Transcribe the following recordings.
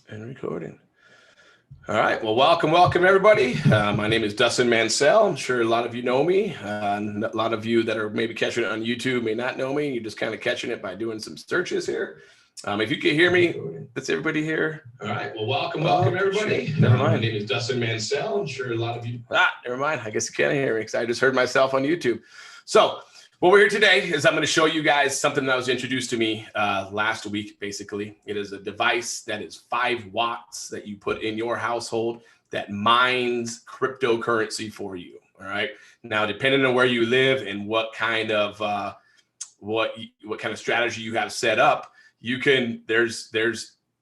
And recording. All right. Well, welcome everybody. My name is Dustin Mansell. I'm sure a lot of you know me. A lot of you that are maybe catching it on YouTube may not know me. You're just kind of catching it by doing some searches here. If you can hear me, that's everybody here. All right. Well, welcome everybody. Never mind. My name is Dustin Mansell. I'm sure a lot of you. Never mind. I guess you can't hear me because I just heard myself on YouTube. So what we're here today is I'm going to show you guys something that was introduced to me last week, basically. It is a device that is 5 watts that you put in your household that mines cryptocurrency for you, all right? Now, depending on where you live and what kind of what kind of strategy you have set up, you can, there's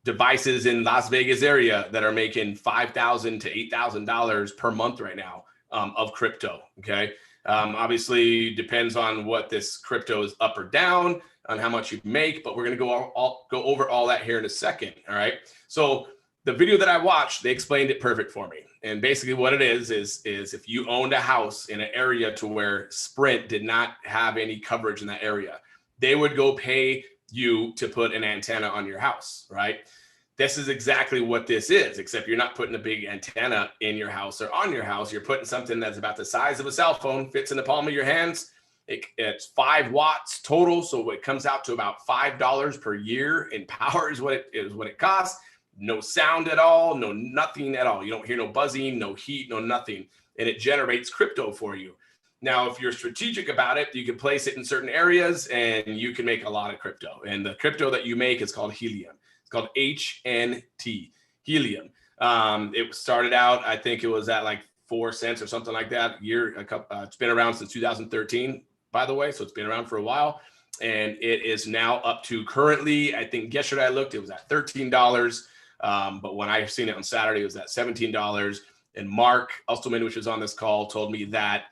devices in Las Vegas area that are making $5,000 to $8,000 per month right now of crypto, okay? Obviously depends on what this crypto is up or down, on how much you make, but we're going to go over all that here in a second. All right. So the video that I watched, they explained it perfect for me. And basically what it is if you owned a house in an area to where Sprint did not have any coverage in that area, they would go pay you to put an antenna on your house, right? This is exactly what this is, except you're not putting a big antenna in your house or on your house. You're putting something that's about the size of a cell phone, fits in the palm of your hands. It's 5 watts total, so it comes out to about $5 per year in power is what it costs. No sound at all, no nothing at all. You don't hear no buzzing, no heat, no nothing, and it generates crypto for you. Now, if you're strategic about it, you can place it in certain areas and you can make a lot of crypto. And the crypto that you make is called Helium. It's called HNT, Helium. It started out, I think it was at like 4 cents or something like that. It's been around since 2013, by the way, so it's been around for a while. And it is now up to currently, I think yesterday I looked, it was at $13. But when I seen it on Saturday, it was at $17. And Mark Ustelman, which is on this call, told me that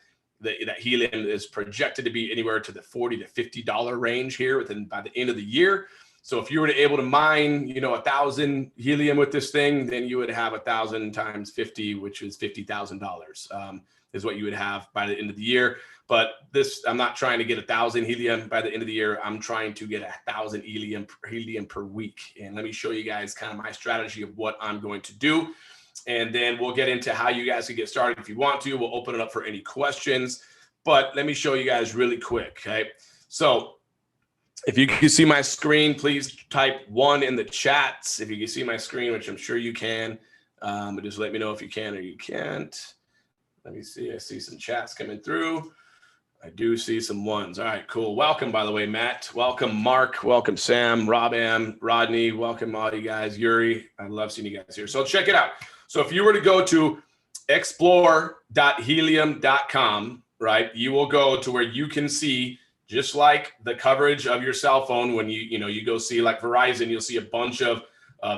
Helium is projected to be anywhere to the $40 to $50 range here by the end of the year. So if you were able to mine, 1,000 Helium with this thing, then you would have 1,000 times 50, which is $50,000 is what you would have by the end of the year. But I'm not trying to get 1,000 Helium by the end of the year. I'm trying to get 1,000 Helium per week. And let me show you guys kind of my strategy of what I'm going to do. And then we'll get into how you guys can get started if you want to. We'll open it up for any questions. But let me show you guys really quick, okay? So if you can see my screen, please type 1 in the chats. If you can see my screen, which I'm sure you can, but just let me know if you can or you can't. Let me see. I see some chats coming through. I do see some ones. All right, cool. Welcome, by the way, Matt. Welcome, Mark. Welcome, Sam, Rob M, Rodney. Welcome, all you guys. Yuri, I love seeing you guys here. So check it out. So if you were to go to explore.helium.com, right, you will go to where you can see just like the coverage of your cell phone. When you go see like Verizon, you'll see a bunch of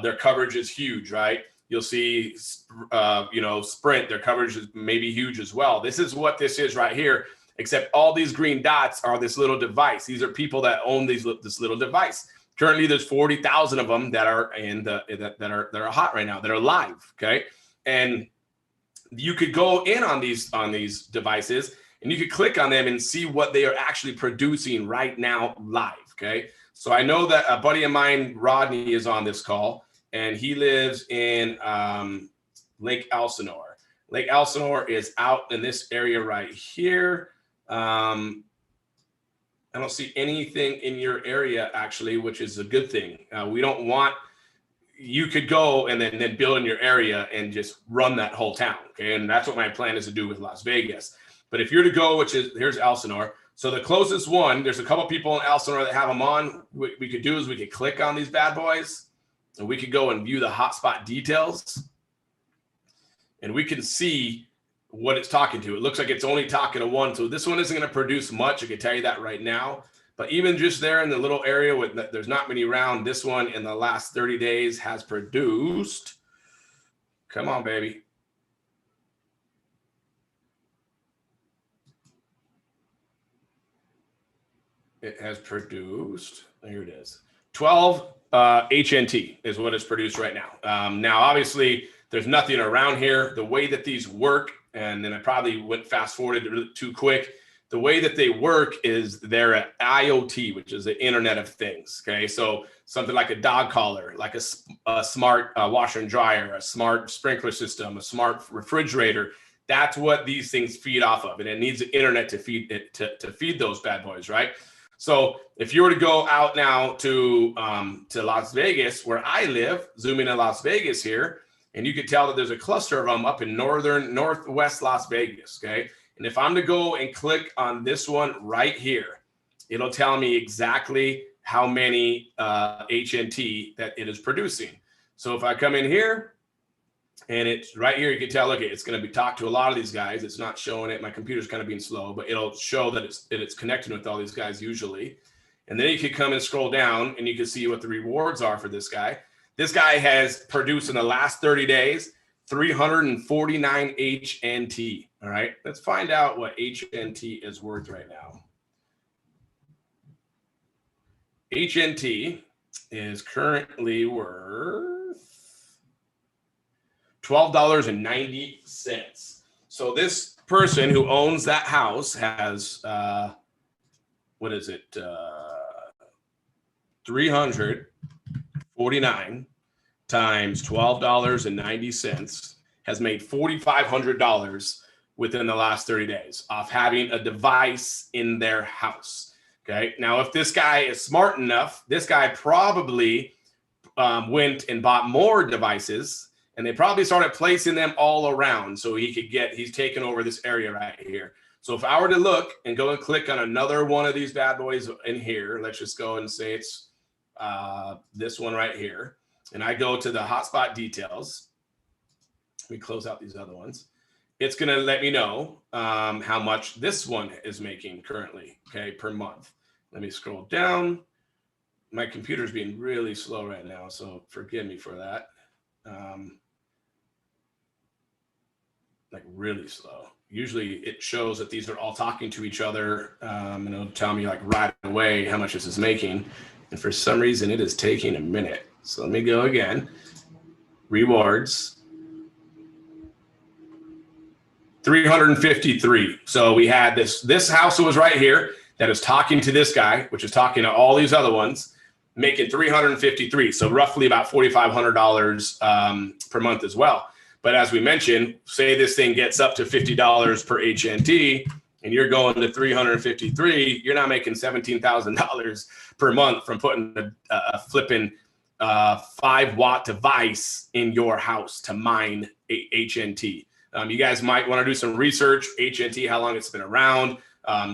their coverage is huge, right? You'll see, Sprint, their coverage is maybe huge as well. This is what this is right here, except all these green dots are this little device. These are people that own this little device. Currently, there's 40,000 of them that are that are hot right now, that are live, okay? And you could go in on these devices, and you could click on them and see what they are actually producing right now live, okay? So I know that a buddy of mine, Rodney, is on this call, and he lives in Lake Elsinore. Lake Elsinore is out in this area right here. I don't see anything in your area, actually, which is a good thing. We don't want, you could go and then build in your area and just run that whole town, okay? And that's what my plan is to do with Las Vegas. But if you're to go, here's Elsinore. So the closest one, there's a couple people in Elsinore that have them on. What we could do is we could click on these bad boys, and we could go and view the hotspot details. And we can see what it's talking to. It looks like it's only talking to one. So this one isn't going to produce much. I can tell you that right now. But even just there in the little area with there's not many around, this one in the last 30 days has produced. Come on, baby. It has produced, here it is, 12 HNT is what it's produced right now. Now, obviously, there's nothing around here. The way that these work, and then I probably went fast forwarded too quick. the way that they work is they're an IoT, which is the Internet of Things. Okay, so something like a dog collar, like a smart washer and dryer, a smart sprinkler system, a smart refrigerator. That's what these things feed off of, and it needs the internet to feed it to feed those bad boys, right? So if you were to go out now to Las Vegas, where I live, zoom in Las Vegas here, and you can tell that there's a cluster of them up in northwest Las Vegas. Okay. And if I'm to go and click on this one right here, it'll tell me exactly how many HNT that it is producing. So if I come in here and it's right here, you can tell, okay, it's going to be talk to a lot of these guys. It's not showing it. My computer's kind of being slow, but it'll show that it's connected with all these guys usually. And then you can come and scroll down and you can see what the rewards are for this guy. This guy has produced in the last 30 days 349 HNT. All right, let's find out what HNT is worth right now. HNT is currently worth $12.90. So this person who owns that house has, what is it? 349 times $12.90 has made $4,500 within the last 30 days off having a device in their house. Okay. Now, if this guy is smart enough, this guy probably went and bought more devices, and they probably started placing them all around so he could he's taken over this area right here. So if I were to look and go and click on another one of these bad boys in here, let's just go and say it's this one right here. And I go to the hotspot details. Let me close out these other ones. It's going to let me know how much this one is making currently, okay, per month. Let me scroll down. My computer's being really slow right now, so forgive me for that. Like really slow. Usually it shows that these are all talking to each other, and it'll tell me like right away how much this is making. And for some reason, it is taking a minute. So let me go again. Rewards. 353. So we had this house that was right here that is talking to this guy, which is talking to all these other ones, making 353. So roughly about $4,500 per month as well. But as we mentioned, say this thing gets up to $50 per HNT and you're going to 353, you're not making $17,000 per month from putting a flipping 5-watt device in your house to mine HNT. You guys might want to do some research, HNT, how long it's been around,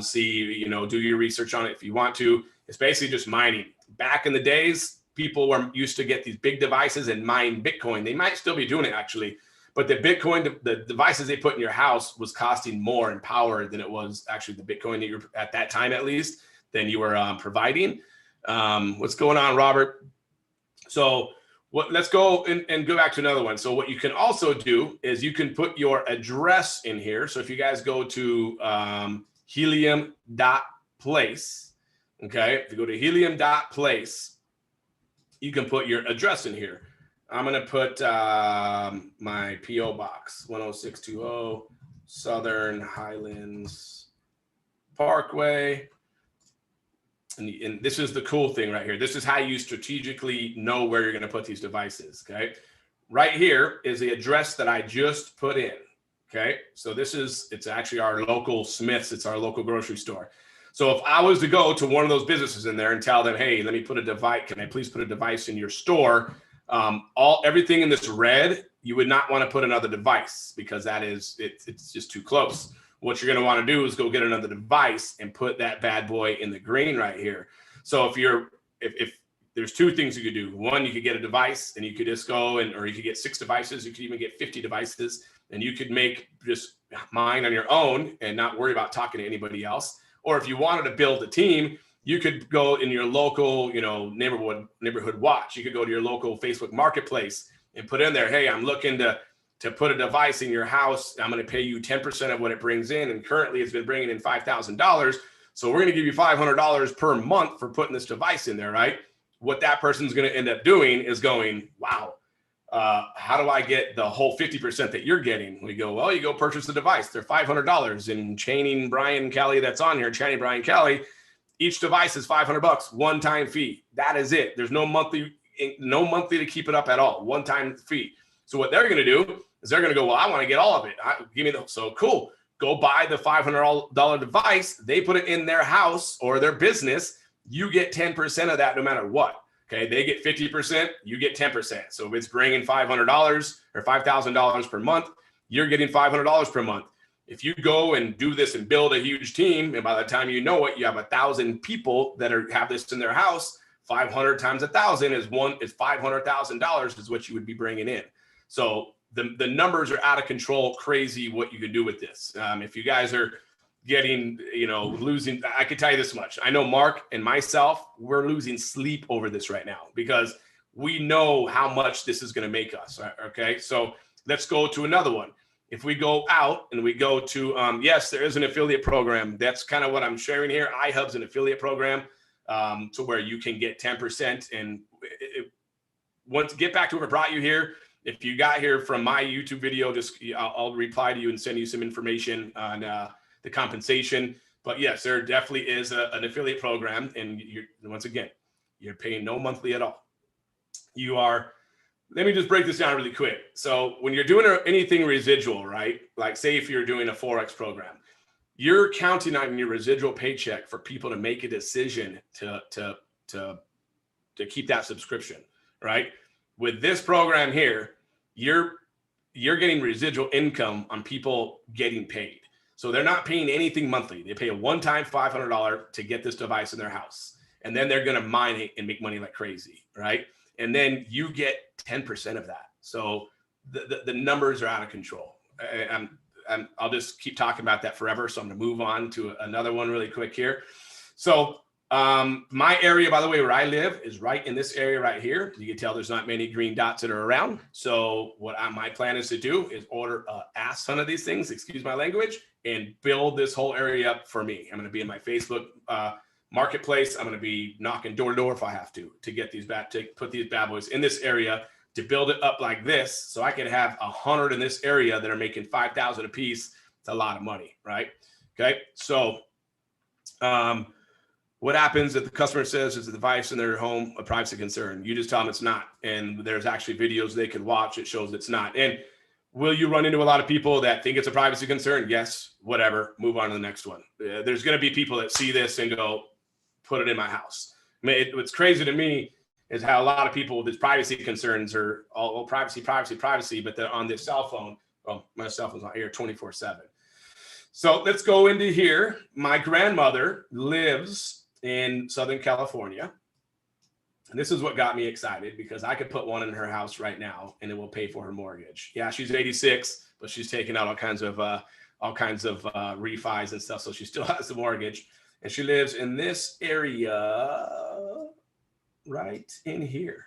see, do your research on it if you want to. It's basically just mining. Back in the days, people were used to get these big devices and mine Bitcoin. They might still be doing it actually, but the devices they put in your house was costing more in power than it was actually the Bitcoin that you're at that time, at least, than you were providing. What's going on, Robert? So let's go and go back to another one. So what you can also do is you can put your address in here. So if you guys go to helium.place, okay, if you go to helium.place, you can put your address in here. I'm going to put my P.O. Box, 10620 Southern Highlands Parkway. And this is the cool thing right here. This is how you strategically know where you're going to put these devices, okay? Right here is the address that I just put in, okay? So it's actually our local Smith's. It's our local grocery store. So if I was to go to one of those businesses in there and tell them, hey, let me put a device, can I please put a device in your store? Everything in this red, you would not want to put another device because it's just too close. What you're going to want to do is go get another device and put that bad boy in the green right here. So if there's two things you could do. One, you could get a device and you could just go or you could get 6 devices. You could even get 50 devices and you could make just mine on your own and not worry about talking to anybody else. Or if you wanted to build a team, you could go in your local, neighborhood watch. You could go to your local Facebook marketplace and put in there, hey, I'm looking to put a device in your house. I'm going to pay you 10% of what it brings in. And currently it's been bringing in $5,000. So we're going to give you $500 per month for putting this device in there, right? What that person's going to end up doing is going, wow, how do I get the whole 50% that you're getting? We go, well, you go purchase the device. They're $500. And Chaining Brian Kelly, that's on here, Chaining Brian Kelly, each device is $500, one-time fee. That is it. There's no monthly to keep it up at all. One-time fee. So what they're going to do is they're going to go, well, I want to get all of it. So cool. Go buy the $500 device. They put it in their house or their business. You get 10% of that no matter what. Okay, they get 50%, you get 10%. So if it's bringing $500 or $5,000 per month, you're getting $500 per month. If you go and do this and build a huge team, and by the time you know it, you have 1,000 people that have this in their house, 500 times 1,000 is $500,000 is what you would be bringing in. So the numbers are out of control, crazy what you can do with this. If you guys are getting, losing, I can tell you this much. I know Mark and myself, we're losing sleep over this right now because we know how much this is going to make us. Okay. So let's go to another one. If we go out and we go to, yes, there is an affiliate program. That's kind of what I'm sharing here. iHub's an affiliate program to where you can get 10%. And once get back to whoever brought you here, if you got here from my YouTube video, I'll reply to you and send you some information on the compensation. But yes, there definitely is an affiliate program. And once again, you're paying no monthly at all. Let me just break this down really quick. So when you're doing anything residual, right? Like say if you're doing a Forex program, you're counting on your residual paycheck for people to make a decision to keep that subscription, right? With this program here, you're getting residual income on people getting paid. So they're not paying anything monthly. They pay a one-time $500 to get this device in their house. And then they're going to mine it and make money like crazy, right? And then you get 10% of that. So the numbers are out of control. I'll just keep talking about that forever. So I'm going to move on to another one really quick here. So my area, by the way, where I live is right in this area right here. You can tell there's not many green dots that are around. So what my plan is to do is order a ass ton of these things, excuse my language, and build this whole area up for me. I'm going to be in my Facebook marketplace. I'm going to be knocking door to door if I have to get these to put these bad boys in this area to build it up like this. So I can have 100 in this area that are making 5,000 a piece. It's a lot of money, right? Okay. So, what happens if the customer says it's a device in their home a privacy concern? You just tell them it's not. And there's actually videos they can watch. It shows it's not. And will you run into a lot of people that think it's a privacy concern? Yes, whatever. Move on to the next one. There's going to be people that see this and go, put it in my house. I mean, what's crazy to me is how a lot of people with these privacy concerns are all privacy, but they're on their cell phone. Well, my cell phone's on here 24/7. So let's go into here. My grandmother lives in Southern California. And this is what got me excited because I could put one in her house right now and it will pay for her mortgage. Yeah, she's 86, but she's taking out all kinds of refis and stuff. So she still has the mortgage. And she lives in this area right in here.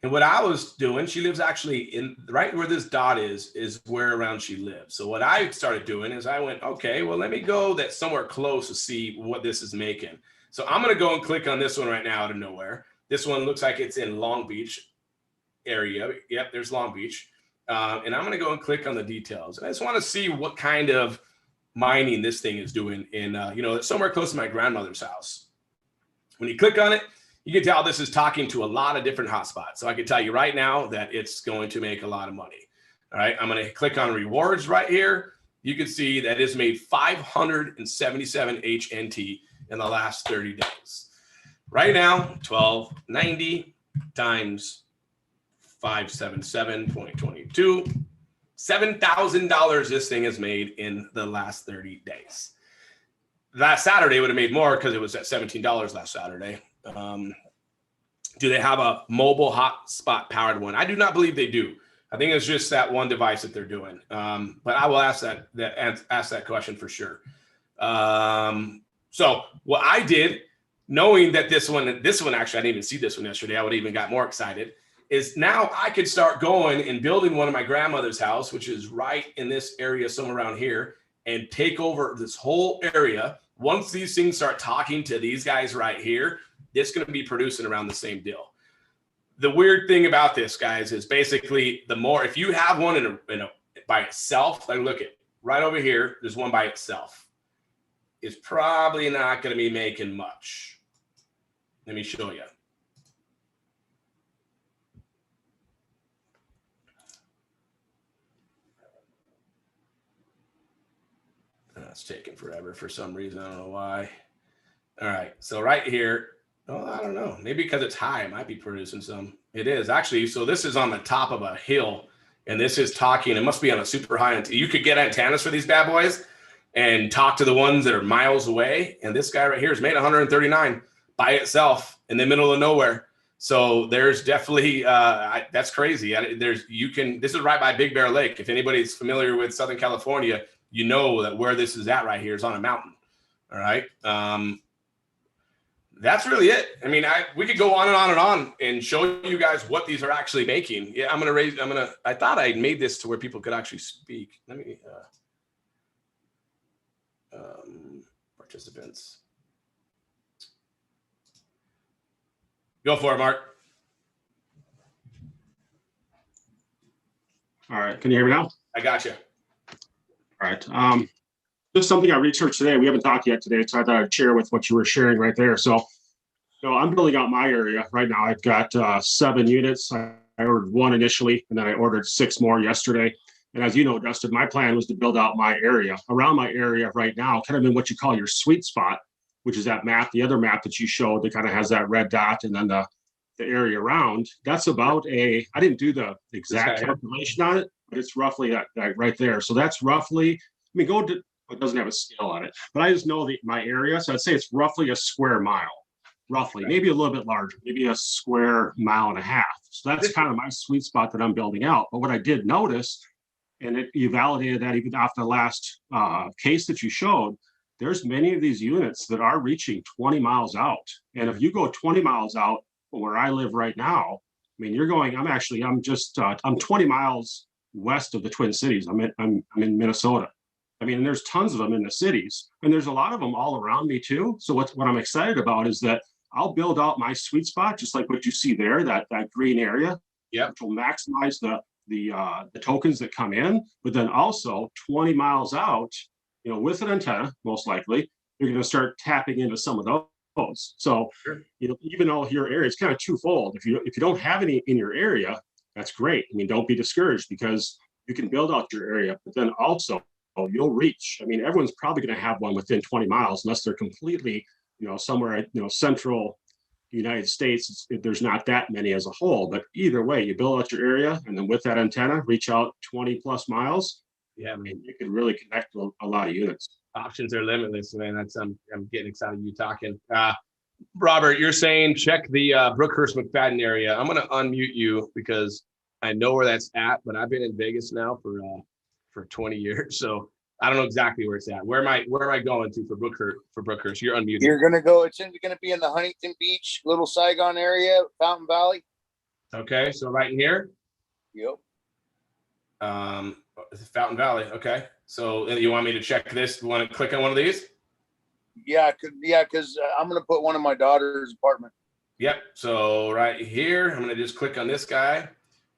And what I was doing, she lives actually in right where this dot is where around she lives. So what I started doing is I went, okay, well, let me go that's somewhere close to see what this is making. So I'm going to go and click on this one right now out of nowhere. This one looks like it's in Long Beach area. Yep, there's Long Beach. And I'm going to go and click on the details. And I just want to see what kind of mining this thing is doing in, somewhere close to my grandmother's house. When you click on it, you can tell this is talking to a lot of different hotspots. So I can tell you right now that it's going to make a lot of money. All right, I'm going to click on rewards right here. You can see that it's made 577 HNT in the last 30 days. Right now, 1290 times 577.22. $7,000 this thing has made in the last 30 days. Last Saturday would have made more because it was at $17 last Saturday. Do they have a mobile hotspot powered one? I do not believe they do. I think it's just that one device that they're doing. But I will ask that question for sure. So what I did, knowing that this one actually, I didn't even see this one yesterday. I would have even got more excited. Is now I could start going and building one of my grandmother's house, which is right in this area, somewhere around here, and take over this whole area. Once these things start talking to these guys right here, it's going to be producing around the same deal. the weird thing about this, guys, is basically the more, if you have one in a by itself, like look at right over here, there's one by itself. It's probably not going to be making much. Let me show you. It's taking forever for some reason. I don't know why. All right. So right here, oh, I don't know. Maybe because it's high, it might be producing some. It is actually. So this is on the top of a hill, and this is talking. It must be on a super high. You could get antennas for these bad boys and talk to the ones that are miles away. And this guy right here is made 139 by itself in the middle of nowhere. So there's definitely that's crazy. This is right by Big Bear Lake. If anybody's familiar with Southern California, you know that where this is at right here is on a mountain. All right. That's really it. I mean, we could go on and on and on and show you guys what these are actually making. Yeah, I thought I made this to where people could actually speak. Let me, participants. Go for it, Mark. All right. Can you hear me now? I got you. All right. Just something I researched today. We haven't talked yet today, so I thought I'd share with what you were sharing right there. So, I'm building out my area right now. I've got 7 units. I ordered 1 initially, and then I ordered 6 more yesterday. And as you know, Dustin, my plan was to build out my area. Around my area right now, kind of in what you call your sweet spot, which is that map, the other map that you showed that kind of has that red dot and then the area around. That's about I didn't do the exact calculation on it, but it's roughly that right there. So that's roughly, it doesn't have a scale on it, but I just know my area. So I'd say it's roughly a square mile, roughly, maybe a little bit larger, maybe a square mile and a half. So that's kind of my sweet spot that I'm building out. But what I did notice, and you validated that even after the last case that you showed, there's many of these units that are reaching 20 miles out. And if you go 20 miles out from where I live right now, I mean, I'm 20 miles west of the Twin Cities. I'm in Minnesota. I mean, there's tons of them in the cities, and there's a lot of them all around me too. So what I'm excited about is that I'll build out my sweet spot, just like what you see there, that green area. Yeah, which will maximize the tokens that come in, but then also 20 miles out, with an antenna, most likely, you're going to start tapping into some of those. So, sure. Even though your area is kind of twofold. If you don't have any in your area, that's great. I mean, don't be discouraged because you can build out your area, but then also you'll reach. I mean, everyone's probably going to have one within 20 miles, unless they're completely, somewhere, central United States. There's not that many as a whole, but either way, you build out your area, and then with that antenna, reach out 20 plus miles. Yeah, I mean, you can really connect to a lot of units. Options are limitless, man. I'm getting excited you talking. Robert, you're saying check the Brookhurst McFadden area. I'm going to unmute you because I know where that's at, but I've been in Vegas now for 20 years, so I don't know exactly where it's at. Where am I going to for Brookhurst? You're unmuted. You're going to go. It's going to be in the Huntington Beach, Little Saigon area, Fountain Valley. Okay, so right in here. Yep. Fountain Valley. Okay, so you want me to check this? You want to click on one of these? Yeah, because I'm going to put one in my daughter's apartment. Yep. So right here, I'm going to just click on this guy.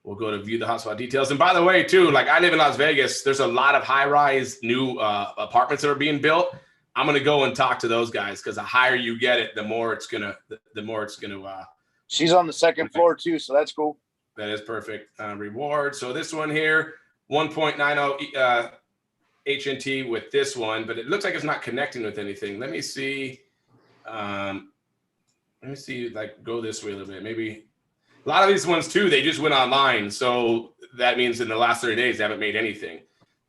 We'll go to view the hotspot details. And by the way, too, like I live in Las Vegas, there's a lot of high-rise new apartments that are being built. I'm going to go and talk to those guys because the higher you get it, the more it's gonna. She's on the second floor too, so that's cool. That is perfect. Reward. So this one here, 1.90 HNT with this one, but it looks like it's not connecting with anything. Let me see. Like go this way a little bit. Maybe a lot of these ones too, they just went online. So that means in the last 30 days, they haven't made anything.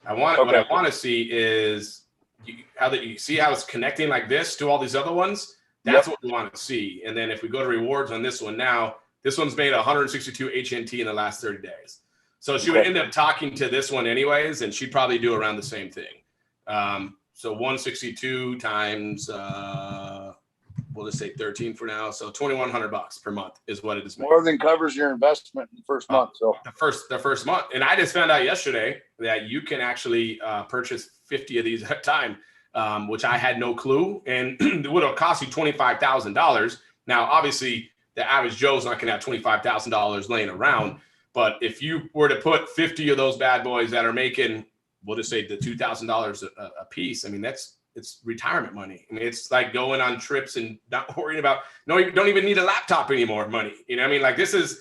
What I want to see is you see how it's connecting like this to all these other ones. That's what we want to see. And then if we go to rewards on this one now, this one's made 162 HNT in the last 30 days. So she would end up talking to this one anyways, and she'd probably do around the same thing. So 162 times, we'll just say 13 for now. So $2,100 per month is what it is. More than covers your investment in the first month. So the first month. And I just found out yesterday that you can actually purchase 50 of these at a time, which I had no clue. And it would have cost you $25,000. Now, obviously, the average Joe's not going to have $25,000 laying around. But if you were to put 50 of those bad boys that are making, we'll just say the $2,000 a piece, I mean, it's retirement money. I mean, it's like going on trips and not worrying about, no, you don't even need a laptop anymore money. You know what I mean? Like, this is,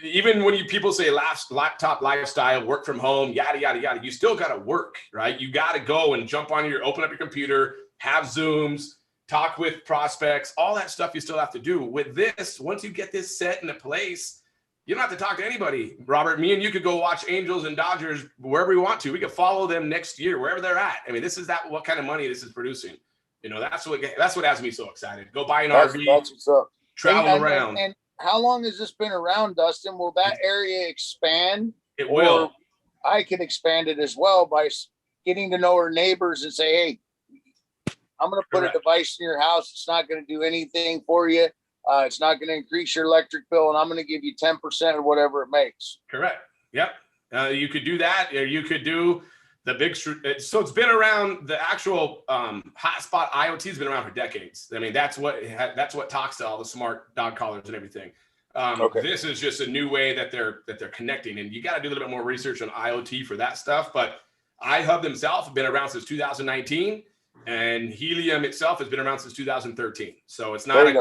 even when people say laptop lifestyle, work from home, yada, yada, yada, you still got to work, right? You got to go and open up your computer, have Zooms, talk with prospects, all that stuff you still have to do. With this, once you get this set into place, you don't have to talk to anybody. Robert, me and you could go watch Angels and Dodgers wherever we want to. We could follow them next year, wherever they're at. I mean, this is what kind of money this is producing. You know, that's what has me so excited. Go buy an RV, that's what's up. travel around. And how long has this been around, Dustin? Will that area expand? It will. Or I can expand it as well by getting to know our neighbors and say, hey, I'm going to put Correct. a device in your house. It's not going to do anything for you. It's not going to increase your electric bill, and I'm going to give you 10% of whatever it makes. Correct. Yep. You could do that, or you could do the big. So it's been around. The actual hotspot IoT has been around for decades. I mean, that's what talks to all the smart dog collars and everything. Okay. This is just a new way that they're connecting, and you got to do a little bit more research on IoT for that stuff. But iHub themselves have been around since 2019. And Helium itself has been around since 2013. So it's not,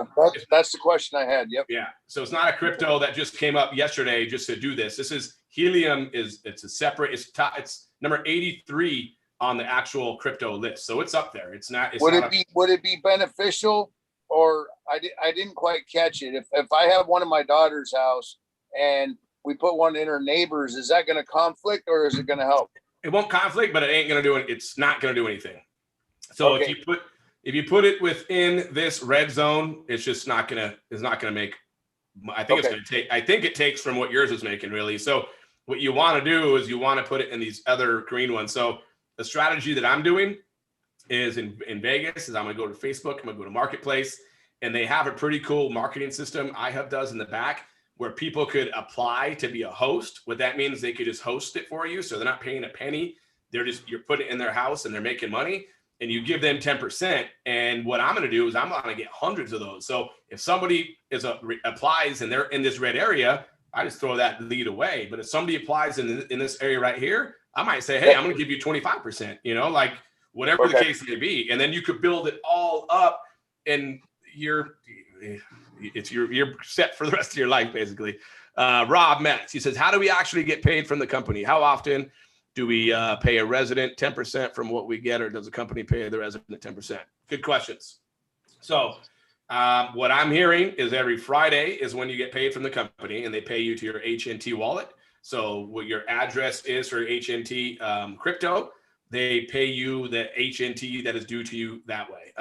that's the question I had. Yep. yeah. So it's not a crypto that just came up yesterday just to do this. This is Helium it's a separate, it's number 83 on the actual crypto list. So it's up there. Would it be beneficial, or I didn't quite catch it. If I have one in my daughter's house and we put one in her neighbor's, is that going to conflict or is it going to help? It won't conflict, but it ain't going to do it. It's not going to do anything. So okay. if you put it within this red zone, it's just not gonna make. I think it's gonna take. I think it takes from what yours is making, really. So what you want to do is you want to put it in these other green ones. So the strategy that I'm doing is in Vegas is I'm gonna go to Facebook, I'm gonna go to Marketplace, and they have a pretty cool marketing system iHub does in the back where people could apply to be a host. What that means, they could just host it for you, so they're not paying a penny. You're putting it in their house and they're making money. And you give them 10%. And what I'm going to do is I'm going to get hundreds of those. So if somebody applies and they're in this red area, I just throw that lead away. But if somebody applies in this area right here, I might say, hey, I'm going to give you 25%, like whatever the case may be. And then you could build it all up and you're set for the rest of your life, basically. Rob Metz, he says, how do we actually get paid from the company? How often do we pay a resident 10% from what we get, or does the company pay the resident 10%? Good questions. So what I'm hearing is every Friday is when you get paid from the company, and they pay you to your HNT wallet. So what your address is for HNT crypto, they pay you the HNT that is due to you that way.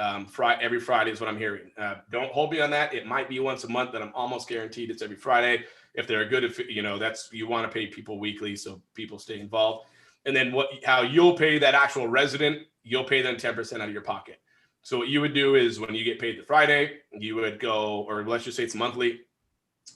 Every Friday is what I'm hearing. Don't hold me on that. It might be once a month, but I'm almost guaranteed it's every Friday. If they're good, you want to pay people weekly so people stay involved. And then how you'll pay that actual resident, you'll pay them 10% out of your pocket. So what you would do is when you get paid the Friday, you would go, or let's just say it's monthly,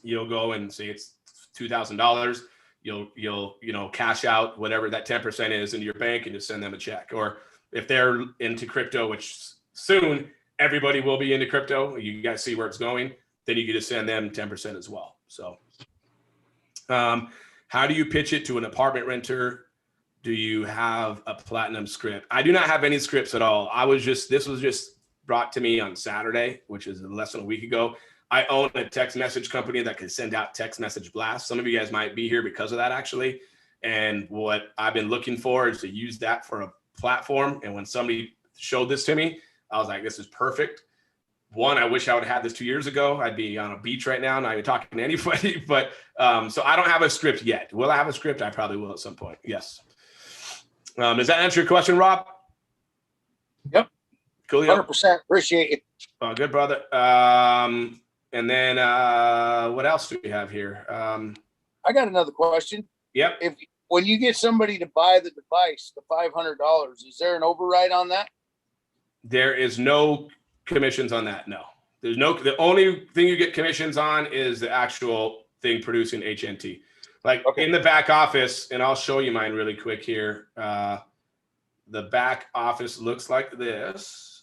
you'll go and say it's $2,000. You'll cash out whatever that 10% is into your bank and just send them a check. Or if they're into crypto, which soon everybody will be into crypto, you guys see where it's going, then you can just send them 10% as well. So how do you pitch it to an apartment renter? Do you have a platinum script? I do not have any scripts at all. This was just brought to me on Saturday, which is less than a week ago. I own a text message company that can send out text message blasts. Some of you guys might be here because of that, actually. And what I've been looking for is to use that for a platform. And when somebody showed this to me, I was like, this is perfect. One, I wish I would have had this 2 years ago. I'd be on a beach right now, not even talking to anybody. But so I don't have a script yet. Will I have a script? I probably will at some point. Yes. Does that answer your question, Rob? Yep. Cool. 100%. Appreciate it. Oh, good, brother. And then what else do we have here? I got another question. Yep. When you get somebody to buy the device, the $500, is there an override on that? There is no commissions on that. No, there's no. The only thing you get commissions on is the actual thing producing HNT. Like in the back office, and I'll show you mine really quick here. The back office looks like this.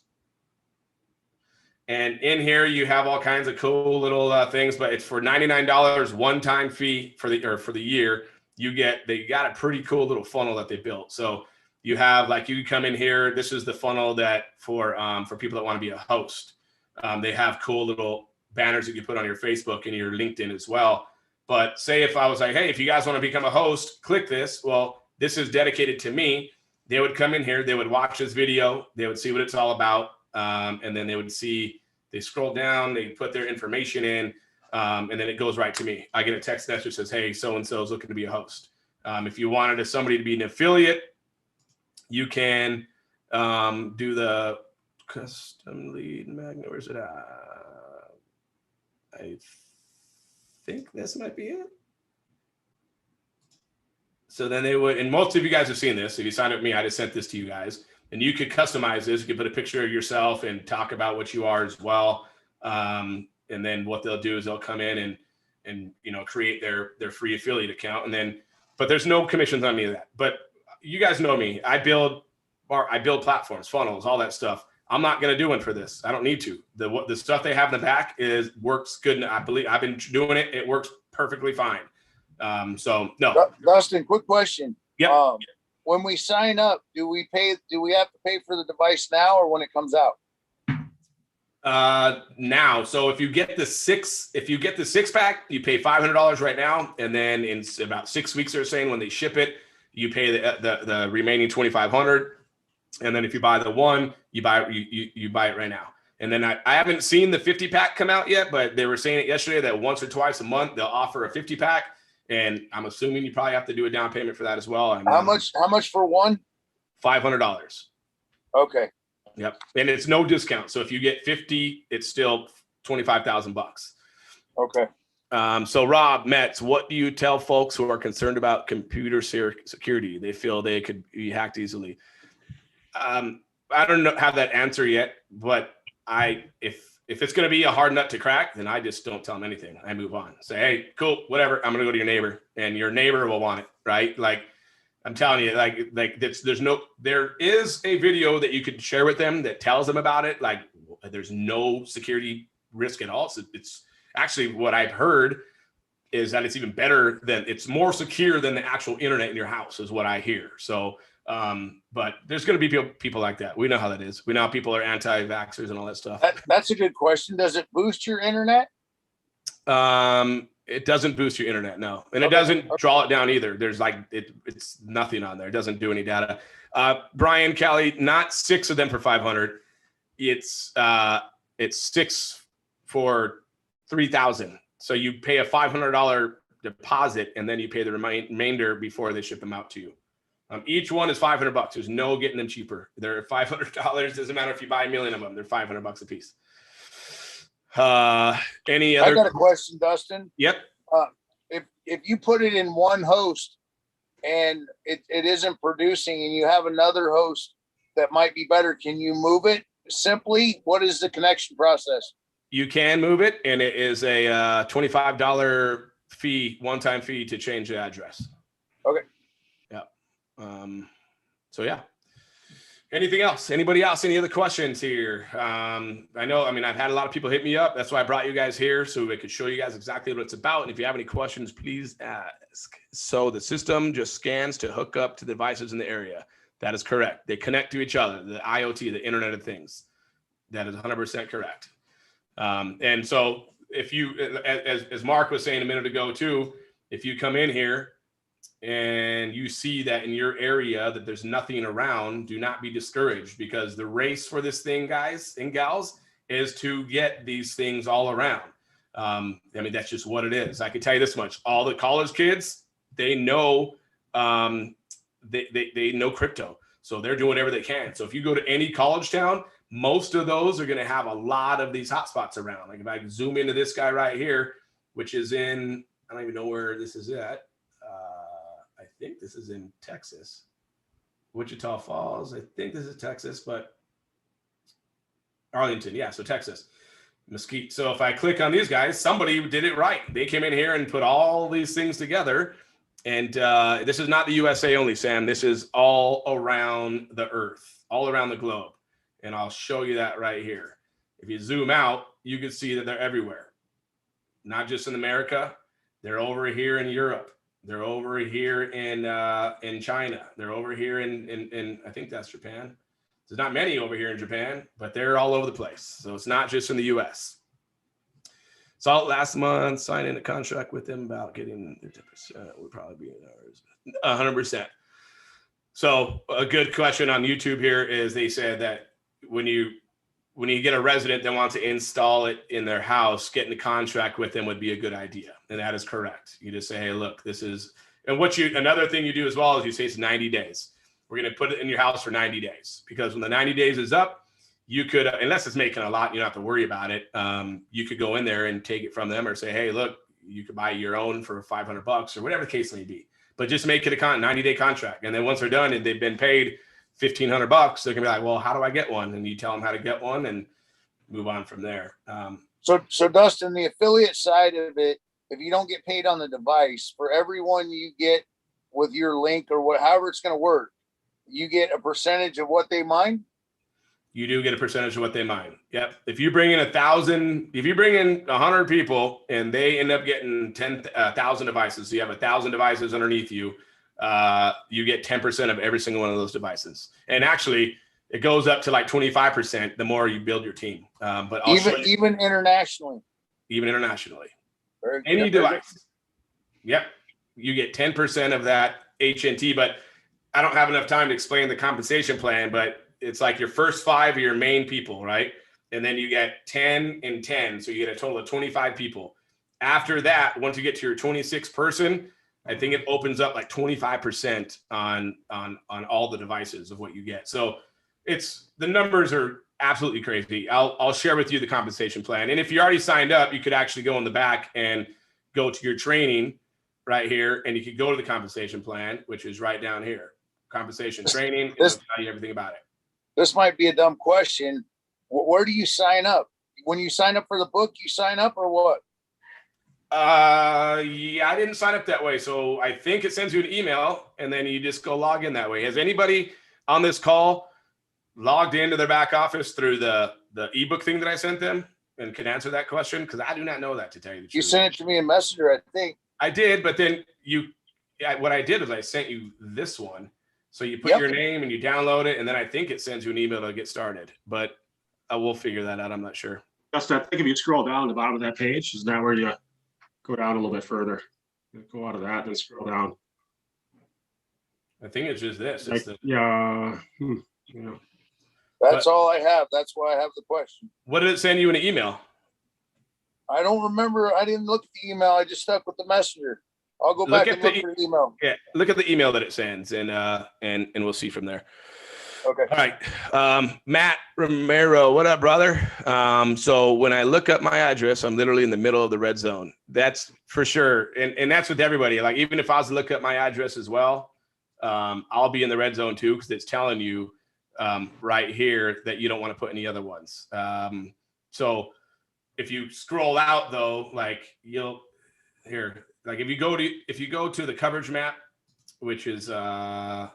And in here, you have all kinds of cool little things, but it's for $99 one-time fee for the year. They got a pretty cool little funnel that they built. So you have, like, you come in here. This is the funnel that for people that want to be a host. They have cool little banners that you put on your Facebook and your LinkedIn as well. But say if I was like, hey, if you guys want to become a host, click this. Well, this is dedicated to me. They would come in here, they would watch this video, they would see what it's all about. And then they scroll down, they put their information in, and then it goes right to me. I get a text message that says, hey, so-and-so is looking to be a host. If you wanted somebody to be an affiliate, you can do the custom lead magnet. Where's it at? I think this might be it. So then they would, and most of you guys have seen this. If you signed up with me, I just sent this to you guys. And you could customize this. You could put a picture of yourself and talk about what you are as well. And then what they'll do is they'll come in and create their free affiliate account. And then, but there's no commissions on any of that. But you guys know me. I build platforms, funnels, all that stuff. I'm not going to do one for this. I don't need to. The stuff they have in the back works good. And I believe I've been doing it. It works perfectly fine. So no. Dustin, quick question. Yeah. When we sign up, do we have to pay for the device now or when it comes out? Now. So if you get the six pack, you pay $500 right now. And then in about 6 weeks, they're saying when they ship it, you pay the remaining $2,500. And then if you buy the one, you buy it right now. And then I haven't seen the 50 pack come out yet, but they were saying it yesterday that once or twice a month, they'll offer a 50 pack. And I'm assuming you probably have to do a down payment for that as well. How much for one? $500. Okay. Yep. And it's no discount. So if you get 50, it's still $25,000. Okay. So Rob Metz, what do you tell folks who are concerned about computer security? They feel they could be hacked easily. I don't have that answer yet, but if it's going to be a hard nut to crack, then I just don't tell them anything. I move on. Say, hey, cool, whatever. I'm going to go to your neighbor, and your neighbor will want it, right? Like, I'm telling you, there is a video that you could share with them that tells them about it. Like, there's no security risk at all. So it's actually what I've heard is that it's even better it's more secure than the actual internet in your house is what I hear. So, but there's going to be people like that. We know how that is. We know how people are anti-vaxxers and all that stuff. That's a good question. Does it boost your internet? It doesn't boost your internet, no. And it doesn't draw it down either. There's it's nothing on there. It doesn't do any data. Brian Kelly, not 6 of them for 500. It's 6 for 3,000. So you pay a $500 deposit and then you pay the remainder before they ship them out to you. Each one is $500. There's no getting them cheaper. They're $500. Doesn't matter if you buy a million of them. They're $500 a piece. Any other? I got a question, Dustin. Yep. If you put it in one host and it isn't producing and you have another host that might be better, can you move it simply? What is the connection process? You can move it, and it is a $25 fee, one-time fee to change the address. Okay. Yeah. So yeah. Anything else? Anybody else? Any other questions here? I've had a lot of people hit me up. That's why I brought you guys here, so I could show you guys exactly what it's about. And if you have any questions, please ask. So the system just scans to hook up to the devices in the area. That is correct. They connect to each other, the IoT, the Internet of Things. That is 100% correct. And so if you, as Mark was saying a minute ago too, if you come in here and you see that in your area that there's nothing around, do not be discouraged, because the race for this thing, guys and gals, is to get these things all around. That's just what it is. I can tell you this much: all the college kids, they know they know crypto, so they're doing whatever they can. So if you go to any college town, most of those are going to have a lot of these hotspots around. Like if I zoom into this guy right here, which is in, I don't even know where this is at. I think this is in Texas, Wichita Falls. I think this is Texas, but Arlington. Yeah. So Texas, Mesquite. So if I click on these guys, somebody did it right. They came in here and put all these things together. And this is not the USA only, Sam. This is all around the earth, all around the globe. And I'll show you that right here. If you zoom out, you can see that they're everywhere, not just in America. They're over here in Europe. They're over here in China. They're over here in I think that's Japan. There's not many over here in Japan, but they're all over the place. So it's not just in the US. So last month, signing a contract with them about getting the 10% would probably be ours. 100%. So a good question on YouTube here is they said that when you get a resident that wants to install it in their house, getting a contract with them would be a good idea. And that is correct. You just say, hey, look, this is, and another thing you do as well is you say it's 90 days. We're going to put it in your house for 90 days because when the 90 days is up, you could, unless it's making a lot, you don't have to worry about it. You could go in there and take it from them or say, hey, look, you could buy your own for $500 or whatever the case may be. But just make it a 90-day contract. And then once they're done and they've been paid $1,500, they're gonna be like, well, how do I get one? And you tell them how to get one and move on from there. So Dustin, the affiliate side of it, if you don't get paid on the device, for everyone you get with your link or however it's going to work, you get a percentage of what they mine. You do get a percentage of what they mine. Yep. If you bring in 1,000, if you bring in 100 people and they end up getting 10,000 devices, so you have 1,000 devices underneath you, you get 10% of every single one of those devices. And actually, it goes up to like 25% the more you build your team. But I'll even internationally. Even internationally. Very Any good. device. Yep. You get 10% of that HNT, but I don't have enough time to explain the compensation plan, but it's like your first 5 are your main people, right? And then you get 10 and 10. So you get a total of 25 people. After that, once you get to your 26 person, I think it opens up like 25% on all the devices of what you get. So the numbers are absolutely crazy. I'll share with you the compensation plan. And if you already signed up, you could actually go in the back and go to your training right here. And you could go to the compensation plan, which is right down here. Compensation training, and it'll tell you everything about it. This might be a dumb question. Where do you sign up? When you sign up for the book, you sign up or what? Yeah, I didn't sign up that way. So I think it sends you an email and then you just go log in that way. Has anybody on this call logged into their back office through the ebook thing that I sent them and can answer that question? Because I do not know that, to tell you the truth. You sent it to me in Messenger, I think. I did, but then what I did is I sent you this one. So you put your name and you download it, and then I think it sends you an email to get started. But I will figure that out. I'm not sure. Justin, I think if you scroll down the bottom of that page, is that where you go down a little bit further? Go out of that and scroll down. I think it's just this. Like, yeah. That's all I have. That's why I have the question. What did it send you in an email? I don't remember. I didn't look at the email. I just stuck with the Messenger. I'll go back and look for the email. Yeah, look at the email that it sends, and we'll see from there. Okay. All right. Matt Romero, what up, brother? So when I look up my address, I'm literally in the middle of the red zone. That's for sure. And that's with everybody. Like, even if I was to look up my address as well, I'll be in the red zone too, because it's telling you right here that you don't want to put any other ones. So if you scroll out though, like like if you go to the coverage map, which is the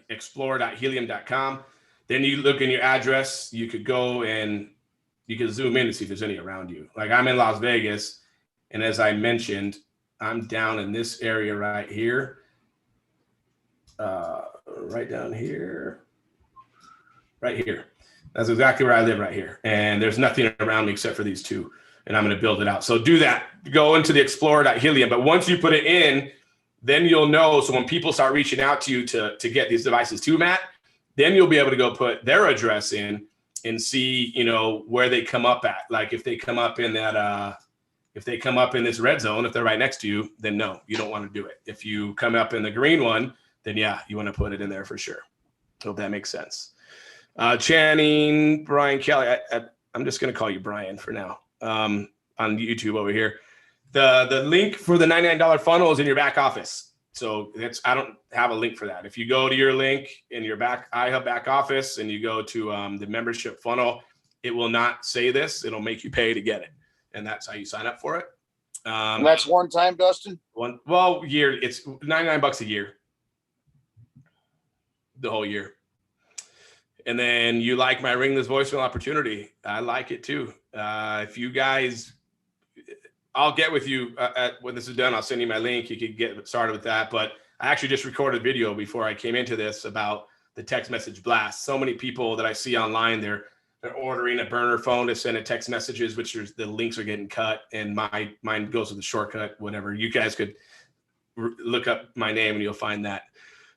explore.helium.com, then you look in your address, you could go and you can zoom in to see if there's any around you. Like, I'm in Las Vegas, and as I mentioned, I'm down in this area right here, right down here, right here. That's exactly where I live, right here. And there's nothing around me except for these two. And I'm going to build it out. So do that. Go into the explorer.helium. But once you put it in, then you'll know. So when people start reaching out to you to get these devices to Matt, then you'll be able to go put their address in and see, where they come up at. Like, if they come up in that, if they come up in this red zone, if they're right next to you, then no, you don't want to do it. If you come up in the green one, then yeah, you want to put it in there for sure. Hope that makes sense. Channing, Brian Kelly. I'm just going to call you Brian for now. On YouTube over here, the link for the $99 funnel is in your back office. So I don't have a link for that. If you go to your link in your iHub back office and you go to the membership funnel, it will not say this. It'll make you pay to get it, and that's how you sign up for it. And that's one time, Dustin. Year. It's $99 a year, the whole year. And then you like my ring this voicemail opportunity. I like it too. If you guys, I'll get with you when this is done. I'll send you my link. You could get started with that. But I actually just recorded a video before I came into this about the text message blast. So many people that I see online, they're ordering a burner phone to send a text messages, which the links are getting cut, and mine goes with the shortcut, whatever. You guys could look up my name and you'll find that.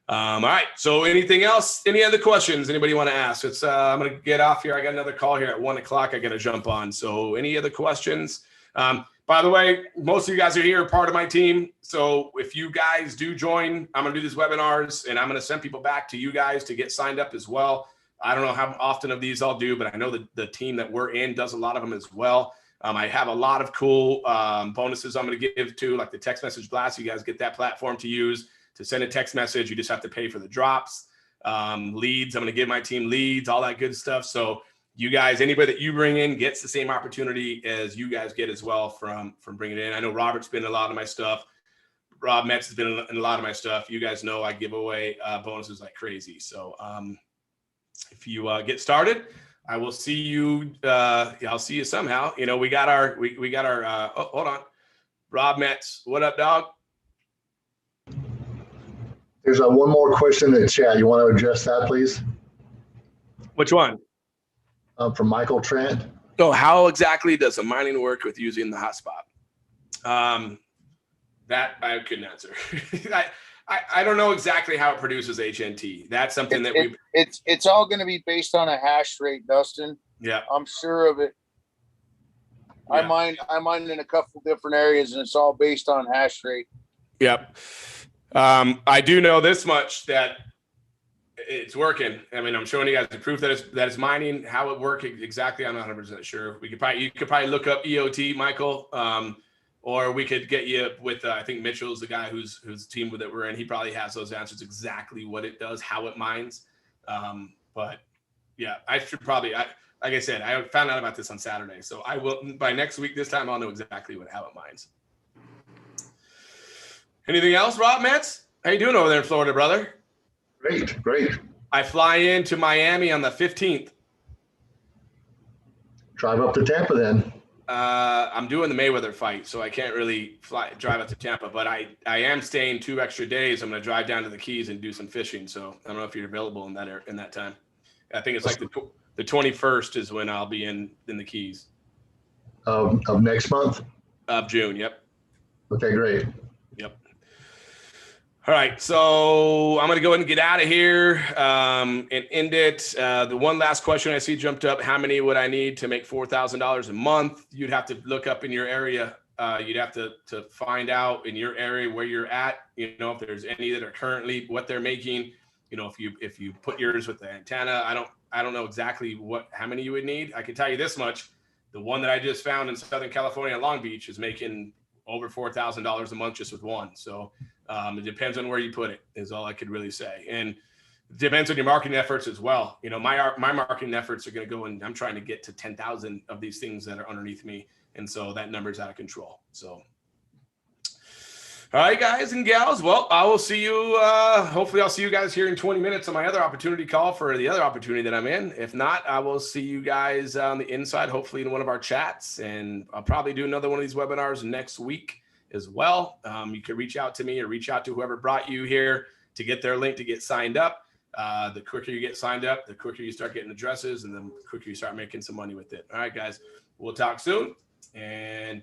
All right. So anything else? Any other questions anybody want to ask? It's I'm going to get off here. I got another call here at 1 o'clock. I got to jump on. So any other questions? By the way, most of you guys are here, part of my team. So if you guys do join, I'm going to do these webinars and I'm going to send people back to you guys to get signed up as well. I don't know how often of these I'll do, but I know that the team that we're in does a lot of them as well. I have a lot of cool bonuses I'm going to give to, like the text message blast. You guys get that platform to use to send a text message. You just have to pay for the drops. Leads, I'm going to give my team leads, all that good stuff. So you guys, anybody that you bring in gets the same opportunity as you guys get as well from bringing it in. I know Robert's been in a lot of my stuff. Rob Metz has been in a lot of my stuff. You guys know I give away bonuses like crazy. So if you get started, I will see you. I'll see you somehow. You know, we got our, oh, hold on. Rob Metz, what up, dog? There's one more question in the chat. You want to address that, please? Which one? From Michael Trent. So how exactly does the mining work with using the hotspot? That I couldn't answer. I don't know exactly how it produces HNT. That's something that it's all going to be based on a hash rate, Dustin. Yeah, I'm sure of it. Yeah. I mine in a couple different areas, and it's all based on hash rate. Yep. I do know this much, that it's working. I mean, I'm showing you guys the proof that it's mining. How it works exactly, I'm not 100% sure. You could probably look up EOT, Michael, or we could get you with I think Mitchell's the guy whose team that we're in. He probably has those answers exactly what it does, how it mines. But yeah, I should probably. Like I said, I found out about this on Saturday, so I will by next week. This time I'll know exactly how it mines. Anything else, Rob Metz? How you doing over there in Florida, brother? Great. I fly into Miami on the 15th. Drive up to Tampa then. I'm doing the Mayweather fight, so I can't really drive up to Tampa, but I am staying 2 extra days. I'm going to drive down to the Keys and do some fishing. So I don't know if you're available in that time. I think it's like the 21st is when I'll be in the Keys. Of next month? Of June, yep. Okay, great. Yep. All right, so I'm going to go ahead and get out of here and end it. The one last question I see jumped up: how many would I need to make $4,000 a month? You'd have to look up in your area. You'd have to find out in your area where you're at. You know, if there's any that are currently what they're making. You know, if you put yours with the antenna, I don't know exactly how many you would need. I can tell you this much: the one that I just found in Southern California, Long Beach, is making over $4,000 a month just with one. So. It depends on where you put it, is all I could really say. And it depends on your marketing efforts as well. You know, my marketing efforts are going to go, and I'm trying to get to 10,000 of these things that are underneath me. And so that number is out of control. So, all right, guys and gals. Well, I will see you. Hopefully I'll see you guys here in 20 minutes on my other opportunity call for the other opportunity that I'm in. If not, I will see you guys on the inside, hopefully in one of our chats. And I'll probably do another one of these webinars next week as well. You can reach out to me or reach out to whoever brought you here to get their link to get signed up. The quicker you get signed up, the quicker you start getting addresses, and the quicker you start making some money with it. All right, guys, we'll talk soon. And